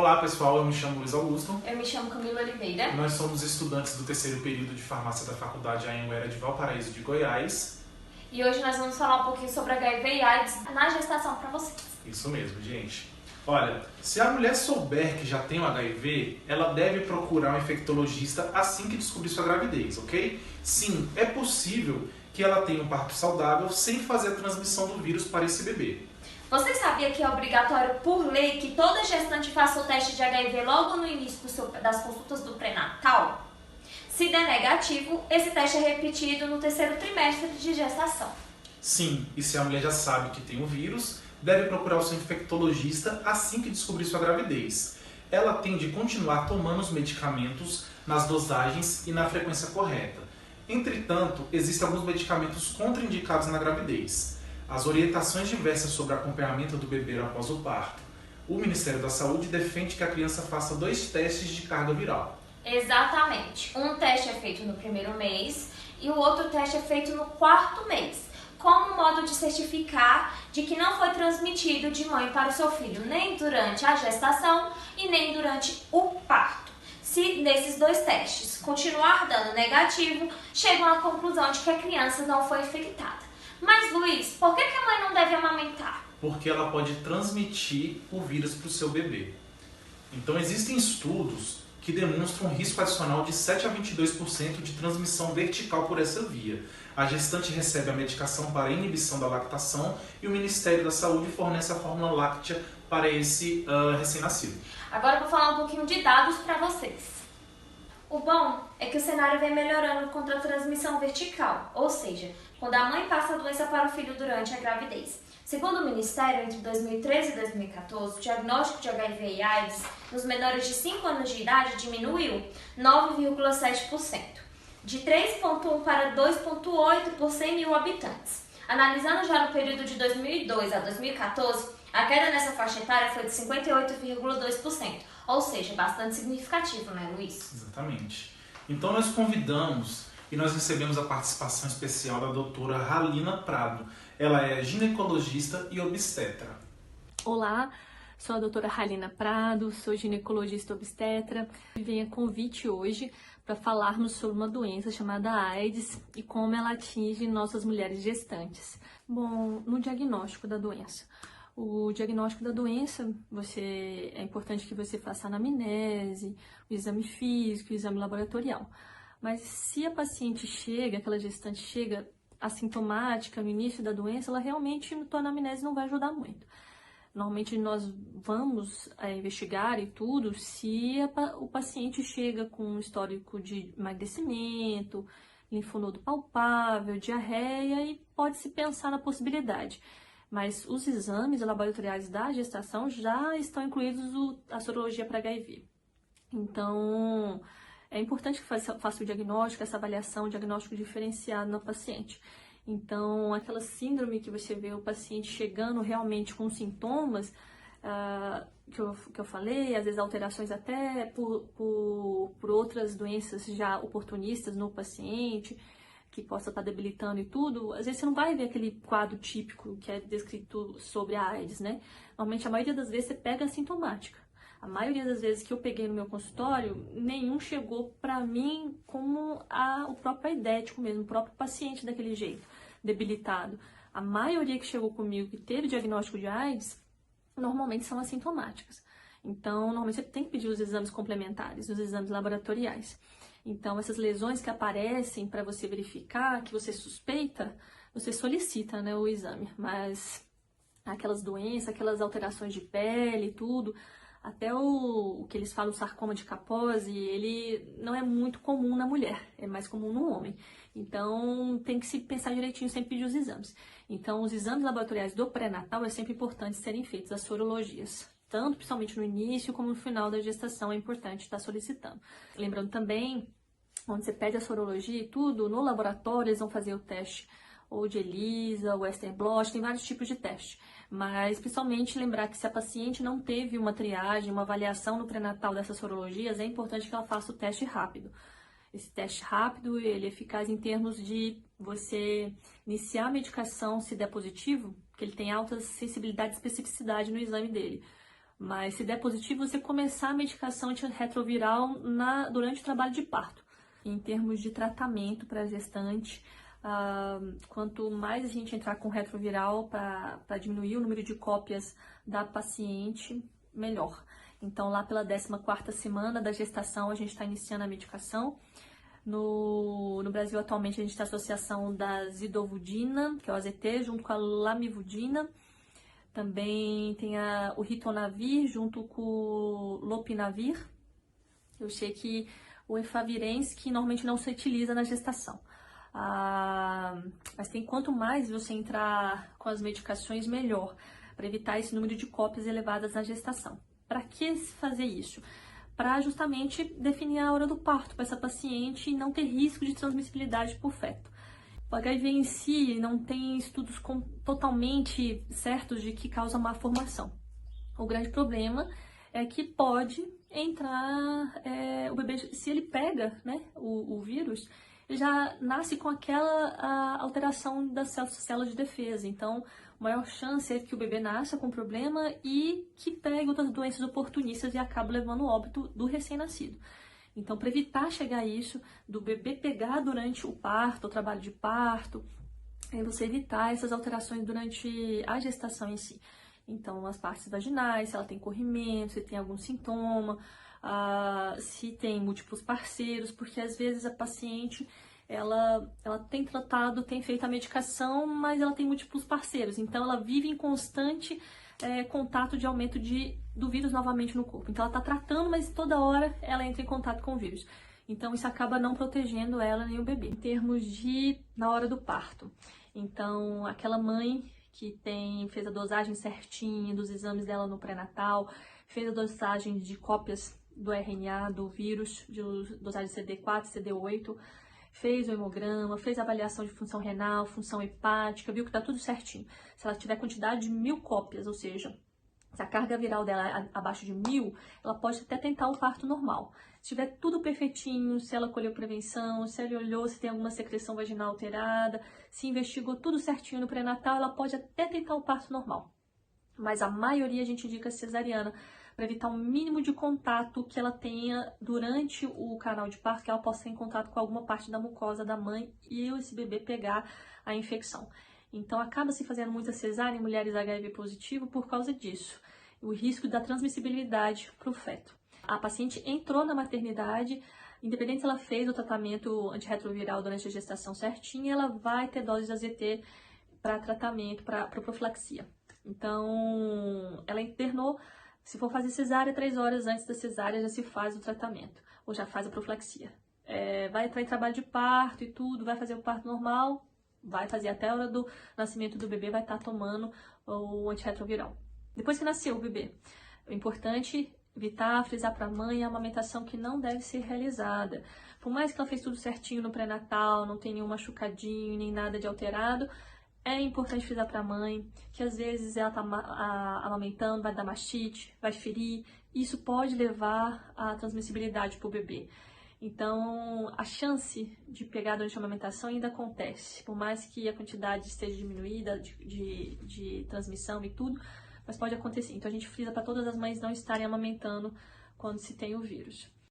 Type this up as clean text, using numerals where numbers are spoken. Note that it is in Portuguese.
Olá pessoal, eu me chamo Luiz Augusto. Eu me chamo Camila Oliveira. Nós somos estudantes do terceiro período de farmácia da Faculdade Anhanguera de Valparaíso de Goiás. E hoje nós vamos falar um pouquinho sobre HIV e AIDS na gestação para vocês. Isso mesmo, gente. Olha, se a mulher souber que já tem o HIV, ela deve procurar um infectologista assim que descobrir sua gravidez, ok? Sim, é possível que ela tenha um parto saudável sem fazer a transmissão do vírus para esse bebê. Você sabia que é obrigatório por lei que toda gestante faça o teste de HIV logo no início das consultas do pré-natal? Se der negativo, esse teste é repetido no terceiro trimestre de gestação. Sim, e se a mulher já sabe que tem o vírus, deve procurar o seu infectologista assim que descobrir sua gravidez. Ela tem de continuar tomando os medicamentos nas dosagens e na frequência correta. Entretanto, existem alguns medicamentos contraindicados na gravidez. As orientações diversas sobre acompanhamento do bebê após o parto. O Ministério da Saúde defende que a criança faça 2 testes de carga viral. Exatamente. Um teste é feito no primeiro mês e o outro teste é feito no 4º mês, como modo de certificar de que não foi transmitido de mãe para o seu filho nem durante a gestação e nem durante o parto. Se nesses 2 testes continuar dando negativo, chegam à conclusão de que a criança não foi infectada. Mas Luiz, por que a mãe não deve amamentar? Porque ela pode transmitir o vírus para o seu bebê. Então existem estudos que demonstram um risco adicional de 7 a 22% de transmissão vertical por essa via. A gestante recebe a medicação para a inibição da lactação e o Ministério da Saúde fornece a fórmula láctea para esse recém-nascido. Agora eu vou falar um pouquinho de dados para vocês. O bom é que o cenário vem melhorando contra a transmissão vertical, ou seja, quando a mãe passa a doença para o filho durante a gravidez. Segundo o Ministério, entre 2013 e 2014, o diagnóstico de HIV e AIDS nos menores de 5 anos de idade diminuiu 9,7%, de 3,1 para 2,8 por 100 mil habitantes. Analisando já no período de 2002 a 2014, a queda nessa faixa etária foi de 58,2%, ou seja, bastante significativo, né, Luiz? Exatamente. Então nós convidamos e nós recebemos a participação especial da doutora Halina Prado. Ela é ginecologista e obstetra. Olá, sou a doutora Halina Prado, sou ginecologista obstetra e venho a convite hoje para falarmos sobre uma doença chamada AIDS e como ela atinge nossas mulheres gestantes. Bom, no diagnóstico da doença. O diagnóstico da doença, é importante que você faça a anamnese, o exame físico, o exame laboratorial. Mas se a paciente chega, aquela gestante chega assintomática no início da doença, ela realmente, a anamnese não vai ajudar muito. Normalmente nós vamos investigar e tudo se o paciente chega com um histórico de emagrecimento, linfonodo palpável, diarreia e pode-se pensar na possibilidade. Mas os exames laboratoriais da gestação já estão incluídos a sorologia para HIV. Então, é importante que faça o diagnóstico, essa avaliação, o diagnóstico diferenciado na paciente. Então, aquela síndrome que você vê o paciente chegando realmente com sintomas que eu falei, às vezes alterações até por outras doenças já oportunistas no paciente, que possa estar debilitando e tudo, às vezes você não vai ver aquele quadro típico que é descrito sobre a AIDS, né? Normalmente, a maioria das vezes, você pega a sintomática. A maioria das vezes que eu peguei no meu consultório, nenhum chegou para mim como o próprio aidético mesmo, o próprio paciente daquele jeito, debilitado. A maioria que chegou comigo, que teve diagnóstico de AIDS, normalmente são assintomáticas. Então, normalmente você tem que pedir os exames complementares, os exames laboratoriais. Então, essas lesões que aparecem para você verificar, que você suspeita, você solicita, né, o exame. Mas aquelas doenças, aquelas alterações de pele e tudo, até o que eles falam, o sarcoma de Kaposi, ele não é muito comum na mulher, é mais comum no homem. Então, tem que se pensar direitinho sempre pedir os exames. Então, os exames laboratoriais do pré-natal é sempre importante serem feitos, as sorologias. Tanto, principalmente no início, como no final da gestação, é importante estar solicitando. Lembrando também, onde você pede a sorologia e tudo, no laboratório eles vão fazer o teste ou de ELISA, Western blot, tem vários tipos de teste. Mas, principalmente, lembrar que se a paciente não teve uma triagem, uma avaliação no pré-natal dessas sorologias, é importante que ela faça o teste rápido. Esse teste rápido, ele é eficaz em termos de você iniciar a medicação se der positivo, porque ele tem alta sensibilidade e especificidade no exame dele. Mas se der positivo, você começar a medicação antirretroviral durante o trabalho de parto. Em termos de tratamento para gestante, quanto mais a gente entrar com retroviral para diminuir o número de cópias da paciente, melhor. Então, lá pela 14ª semana da gestação, a gente está iniciando a medicação. No Brasil, atualmente, a gente tem a associação da zidovudina, que é o AZT, junto com a lamivudina. Também tem o ritonavir, junto com o lopinavir. Eu sei que o efavirenz, que normalmente não se utiliza na gestação. Mas quanto mais você entrar com as medicações, melhor, para evitar esse número de cópias elevadas na gestação. Para que fazer isso? Para justamente definir a hora do parto para essa paciente e não ter risco de transmissibilidade por feto. O HIV em si não tem estudos totalmente certos de que causa má formação. O grande problema é que pode entrar o bebê, se ele pega, né, o vírus, ele já nasce com aquela alteração das células de defesa. Então, a maior chance é que o bebê nasça com problema e que pegue outras doenças oportunistas e acabe levando o óbito do recém-nascido. Então, para evitar chegar a isso, do bebê pegar durante o parto, o trabalho de parto, é você evitar essas alterações durante a gestação em si. Então, as partes vaginais, se ela tem corrimento, se tem algum sintoma, se tem múltiplos parceiros, porque às vezes a paciente ela tem tratado, tem feito a medicação, mas ela tem múltiplos parceiros, então ela vive em constante contato de aumento do vírus novamente no corpo. Então ela está tratando, mas toda hora ela entra em contato com o vírus. Então isso acaba não protegendo ela nem o bebê. Em termos na hora do parto, então aquela mãe que fez a dosagem certinha dos exames dela no pré-natal, fez a dosagem de cópias do RNA do vírus, de dosagem CD4, CD8, fez o hemograma, fez a avaliação de função renal, função hepática, viu que está tudo certinho. Se ela tiver quantidade de 1000 cópias, ou seja, se a carga viral dela é abaixo de 1000, ela pode até tentar o parto normal. Se tiver tudo perfeitinho, se ela colheu prevenção, se ela olhou se tem alguma secreção vaginal alterada, se investigou tudo certinho no pré-natal, ela pode até tentar o parto normal. Mas a maioria a gente indica cesariana, para evitar o mínimo de contato que ela tenha durante o canal de parto, que ela possa ter em contato com alguma parte da mucosa da mãe e esse bebê pegar a infecção. Então, acaba se fazendo muita cesárea em mulheres HIV positivo por causa disso. O risco da transmissibilidade para o feto. A paciente entrou na maternidade, independente se ela fez o tratamento antirretroviral durante a gestação certinha, ela vai ter dose de AZT para tratamento, para profilaxia. Então, ela internou. Se for fazer cesárea, 3 horas antes da cesárea já se faz o tratamento, ou já faz a profilaxia. Vai entrar em trabalho de parto e tudo, vai fazer o parto normal, vai fazer até a hora do nascimento do bebê, vai estar tomando o antirretroviral. Depois que nasceu o bebê, é importante evitar frisar para a mãe a amamentação que não deve ser realizada. Por mais que ela fez tudo certinho no pré-natal, não tem nenhum machucadinho, nem nada de alterado, é importante frisar para a mãe que às vezes ela está amamentando, vai dar mastite, vai ferir. Isso pode levar à transmissibilidade para o bebê. Então, a chance de pegar durante a amamentação ainda acontece, por mais que a quantidade esteja diminuída de transmissão e tudo, mas pode acontecer. Então, a gente frisa para todas as mães não estarem amamentando quando se tem o vírus.